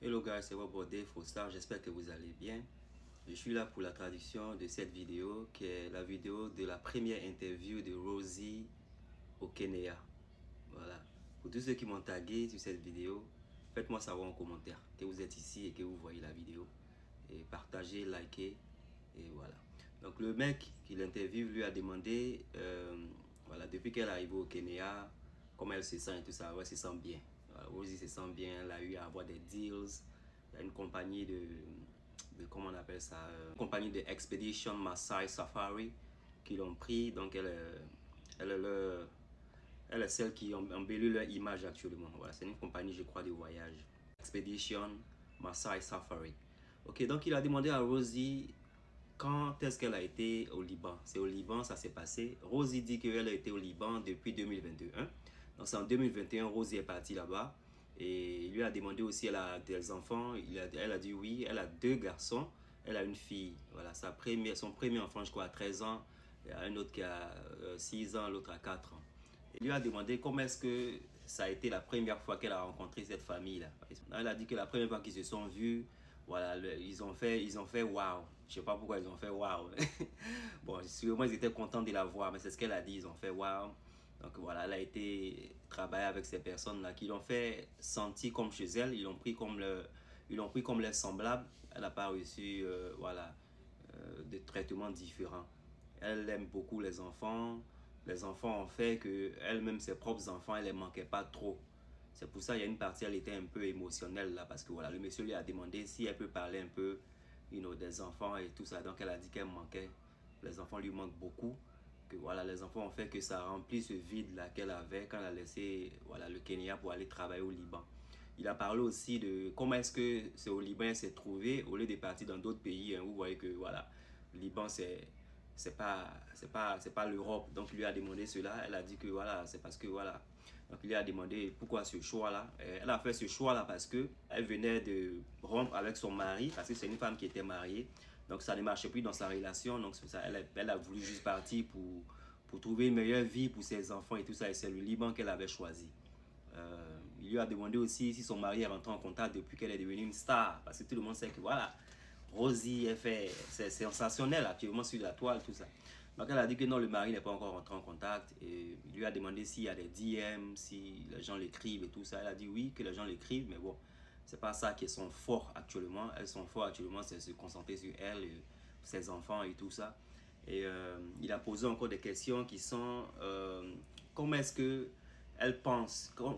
Hello guys, c'est votre Dave Fostar, j'espère que vous allez bien. Je suis là pour la traduction de cette vidéo qui est la vidéo de la première interview de Rosie au Kenya. Voilà. Pour tous ceux qui m'ont tagué sur cette vidéo, faites-moi savoir en commentaire que vous êtes ici et que vous voyez la vidéo. Et partagez, likez et voilà. Donc le mec qui l'interviewe lui a demandé, voilà, depuis qu'elle est arrivée au Kenya, comment elle se sent et tout ça. Ouais, elle se sent bien. Rosie se sent bien, elle a eu à avoir des deals. Il y a une compagnie de comment on appelle ça, une compagnie de Expedition Maasai Safari qui l'ont pris. Donc elle est celle qui embellit leur image actuellement. Voilà, c'est une compagnie, je crois, de voyage. Expedition Maasai Safari. Ok, donc il a demandé à Rosie quand est-ce qu'elle a été au Liban. C'est au Liban, ça s'est passé. Rosie dit qu'elle a été au Liban depuis 2021. Donc c'est en 2021, Rosie est partie là-bas. Et il lui a demandé aussi, elle a des enfants. Elle a dit oui, elle a 2 garçons. Elle a une fille. Voilà, son premier enfant, je crois, à 13 ans. Il y a un autre qui a 6 ans, l'autre à 4 ans. Il lui a demandé comment est-ce que ça a été la première fois qu'elle a rencontré cette famille-là. Elle a dit que la première fois qu'ils se sont vus, voilà, ils ont fait waouh. Je sais pas pourquoi ils ont fait waouh. Bon, sûrement ils étaient contents de la voir, mais c'est ce qu'elle a dit, ils ont fait waouh. Donc voilà, elle a été travailler avec ces personnes-là qui l'ont fait sentir comme chez elle, ils l'ont pris comme leurs semblables. Elle n'a pas reçu voilà, de traitements différents. Elle aime beaucoup les enfants. Les enfants ont fait que elle-même, ses propres enfants, elle ne les manquait pas trop. C'est pour ça il y a une partie, elle était un peu émotionnelle là, parce que voilà, le monsieur lui a demandé si elle peut parler un peu des enfants et tout ça. Donc elle a dit qu'elle manquait. Les enfants lui manquent beaucoup. Que voilà, les enfants ont fait que ça remplit ce vide là qu'elle avait quand elle a laissé voilà, le Kenya pour aller travailler au Liban. Il a parlé aussi de comment est-ce que c'est au Liban elle s'est trouvée au lieu de partir dans d'autres pays. Hein. Vous voyez que voilà, le Liban c'est pas l'Europe. Donc il lui a demandé cela. Elle a dit que voilà, c'est parce que voilà. Donc il lui a demandé pourquoi ce choix-là. Elle a fait ce choix-là parce que elle venait de rompre avec son mari, parce que c'est une femme qui était mariée. Donc ça ne marchait plus dans sa relation. Donc ça, elle a voulu juste partir pour trouver une meilleure vie pour ses enfants et tout ça. Et c'est le Liban qu'elle avait choisi. Il lui a demandé aussi si son mari est rentré en contact depuis qu'elle est devenue une star. Parce que tout le monde sait que voilà, Rosie, c'est sensationnel actuellement sur la toile, tout ça. Donc elle a dit que non, le mari n'est pas encore rentré en contact. Et il lui a demandé s'il y a des DM, si les gens l'écrivent et tout ça. Elle a dit oui, que les gens l'écrivent, mais bon, c'est pas ça qui sont forts actuellement. Elles sont fortes actuellement, c'est se concentrer sur elle, et ses enfants et tout ça. Et il a posé encore des questions qui sont comment est-ce que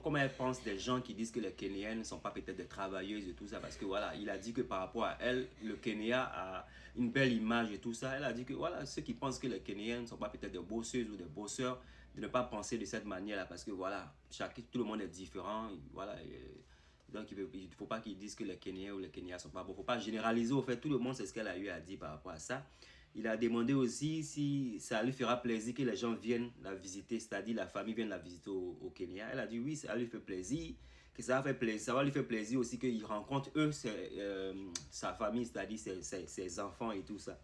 comment elle pense des gens qui disent que les Kenyans ne sont pas peut-être des travailleuses et tout ça, parce que voilà, il a dit que par rapport à elle, le Kenya a une belle image et tout ça. Elle a dit que voilà, ceux qui pensent que les Kenyans ne sont pas peut-être des bosseuses ou des bosseurs, de ne pas penser de cette manière-là, parce que voilà, tout le monde est différent, voilà. Donc il ne faut pas qu'ils disent que les Kenyans ou les Kenyans sont pas bons. Il ne faut pas généraliser, au fait, tout le monde sait ce qu'elle a eu à dire par rapport à ça. Il a demandé aussi si ça lui fera plaisir que les gens viennent la visiter, c'est-à-dire la famille vienne la visiter au Kenya. Elle a dit oui, ça lui fait plaisir, que ça va lui faire plaisir aussi qu'ils rencontrent eux, sa famille, c'est-à-dire ses enfants et tout ça.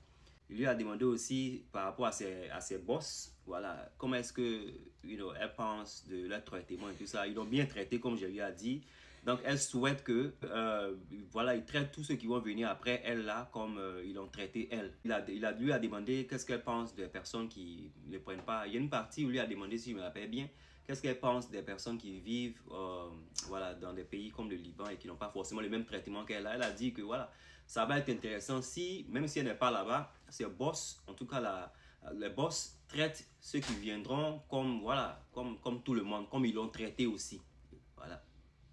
Il lui a demandé aussi par rapport à ses boss, voilà, comment est-ce que elle pense de leur traitement et tout ça. Ils l'ont bien traité comme je lui ai dit. Donc elle souhaite que voilà, ils traitent tous ceux qui vont venir après elle là comme ils l'ont traité elle. Lui a demandé qu'est-ce qu'elle pense des personnes qui ne prennent pas. Il y a une partie où lui a demandé, si je me rappelle bien, qu'est-ce qu'elle pense des personnes qui vivent voilà, dans des pays comme le Liban et qui n'ont pas forcément le même traitement qu'elle a. Elle a dit que voilà, ça va être intéressant si, même si elle n'est pas là-bas, ses boss, en tout cas les boss traitent ceux qui viendront comme, voilà, comme tout le monde, comme ils l'ont traité aussi. Voilà.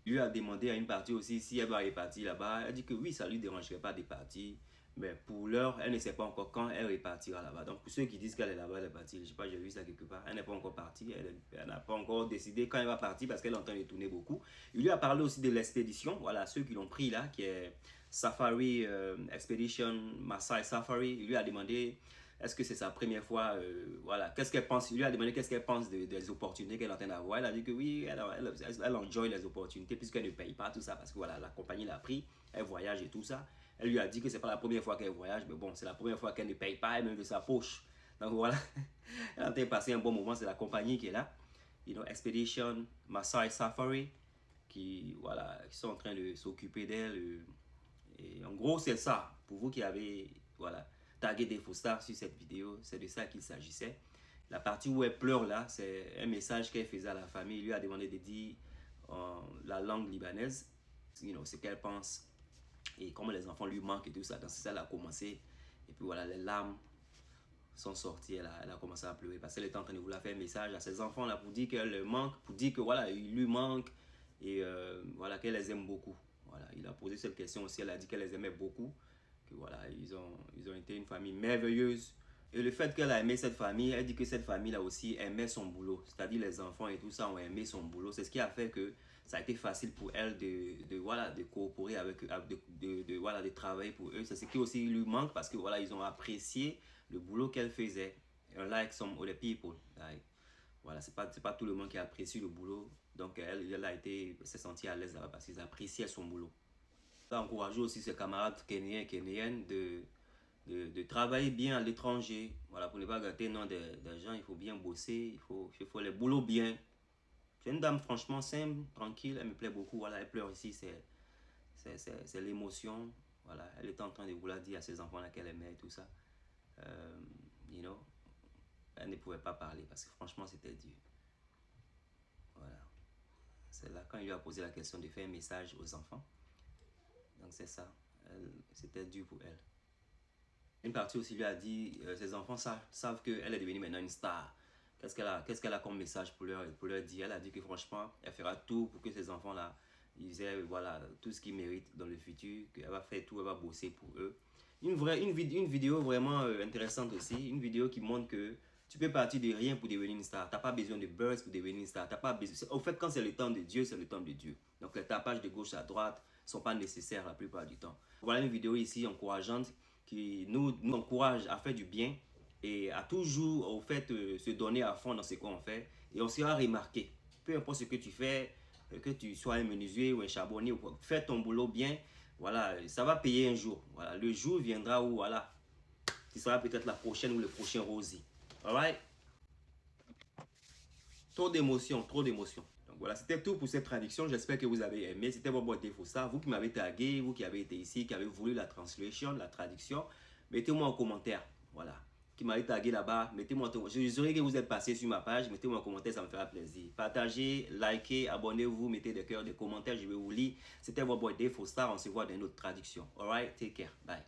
Il lui a demandé à une partie aussi si elle va repartir là-bas. Elle a dit que oui, ça ne lui dérangerait pas de partir. Mais pour l'heure, elle ne sait pas encore quand elle repartira là-bas. Donc pour ceux qui disent qu'elle est là-bas, elle est partie. Je ne sais pas, j'ai vu ça quelque part. Elle n'est pas encore partie. Elle n'a pas encore décidé quand elle va partir parce qu'elle est en train de tourner beaucoup. Il lui a parlé aussi de l'expédition. Voilà, ceux qui l'ont pris là, qui est Safari Expedition Maasai Safari. Il lui a demandé est-ce que c'est sa première fois voilà, qu'est-ce qu'elle pense. Il lui a demandé qu'est-ce qu'elle pense des opportunités qu'elle est en train d'avoir. Elle a dit que oui, elle enjoy les opportunités puisqu'elle ne paye pas tout ça parce que voilà, la compagnie l'a pris, elle voyage et tout ça. Elle lui a dit que c'est pas la première fois qu'elle voyage, mais bon, c'est la première fois qu'elle ne paye pas elle-même de sa poche. Donc voilà, elle est en train de passer un bon moment, c'est la compagnie qui est là. Expedition Maasai Safari. qui sont en train de s'occuper d'elle. Et en gros, c'est ça. Pour vous qui avez tagué des faux stars sur cette vidéo, c'est de ça qu'il s'agissait. La partie où elle pleure là, c'est un message qu'elle faisait à la famille. Il lui a demandé de dire la langue libanaise, ce qu'elle pense et comment les enfants lui manquent et tout ça. Donc c'est ça, elle a commencé. Et puis voilà, les larmes sont sorties. Elle a commencé à pleurer parce qu'elle était en train de vouloir faire un message à ses enfants là pour dire qu'elle manque, pour dire que voilà, il lui manque et voilà, qu'elle les aime beaucoup. Voilà, il a posé cette question aussi, elle a dit qu'elle les aimait beaucoup, que voilà, ils ont été une famille merveilleuse. Et le fait qu'elle a aimé cette famille, elle dit que cette famille-là aussi aimait son boulot. C'est-à-dire les enfants et tout ça ont aimé son boulot. C'est ce qui a fait que ça a été facile pour elle de coopérer avec eux, de travailler pour eux. C'est ce qui aussi lui manque parce que voilà, ils ont apprécié le boulot qu'elle faisait. Like some other people. Like, voilà, c'est pas tout le monde qui apprécie le boulot. Donc elle s'est sentie à l'aise là-bas parce qu'ils appréciaient son boulot. Elle a encouragé aussi ses camarades kenyennes de travailler bien à l'étranger. Voilà, pour ne pas gâter le nom des gens, il faut bien bosser, il faut les boulots bien. C'est une dame franchement simple, tranquille, elle me plaît beaucoup. Voilà, elle pleure ici, c'est l'émotion. Voilà, elle était en train de vouloir dire à ses enfants qu'elle aimait et tout ça. Elle ne pouvait pas parler parce que franchement c'était dur. Voilà. C'est là quand il lui a posé la question de faire un message aux enfants. Donc c'est ça, c'était dur pour elle. Une partie aussi lui a dit, ses enfants savent qu'elle est devenue maintenant une star. Qu'est-ce qu'elle a comme message pour leur dire? Elle a dit que franchement, elle fera tout pour que ces enfants-là, ils aient tout ce qu'ils méritent dans le futur, qu'elle va faire tout, elle va bosser pour eux. Une vidéo vraiment intéressante aussi, une vidéo qui montre que tu peux partir de rien pour devenir une star. Tu n'as pas besoin de buzz pour devenir une star. T'as pas besoin... Au fait, quand c'est le temps de Dieu, c'est le temps de Dieu. Donc les tapages de gauche à droite ne sont pas nécessaires la plupart du temps. Voilà une vidéo ici encourageante qui nous encourage à faire du bien et à toujours au fait se donner à fond dans ce qu'on fait et on sera remarqué. Peu importe ce que tu fais, que tu sois un menuisier ou un charbonnier, fais ton boulot bien, voilà, ça va payer un jour. Voilà, le jour viendra où voilà, tu seras peut-être la prochaine ou le prochain Rosie. Alright? Trop d'émotions, trop d'émotions. Donc voilà, c'était tout pour cette traduction. J'espère que vous avez aimé. C'était Bobo Defo ça. Vous qui m'avez tagué, vous qui avez été ici, qui avez voulu la translation, la traduction, mettez-moi en commentaire. Voilà. Qui m'avez tagué là-bas, mettez-moi. Je saurais que vous êtes passé sur ma page. Mettez-moi en commentaire, ça me fera plaisir. Partagez, likez, abonnez-vous, mettez des cœurs, des commentaires, je vais vous lire. C'était Bobo Defo ça. On se voit dans une autre traduction. Alright, take care. Bye.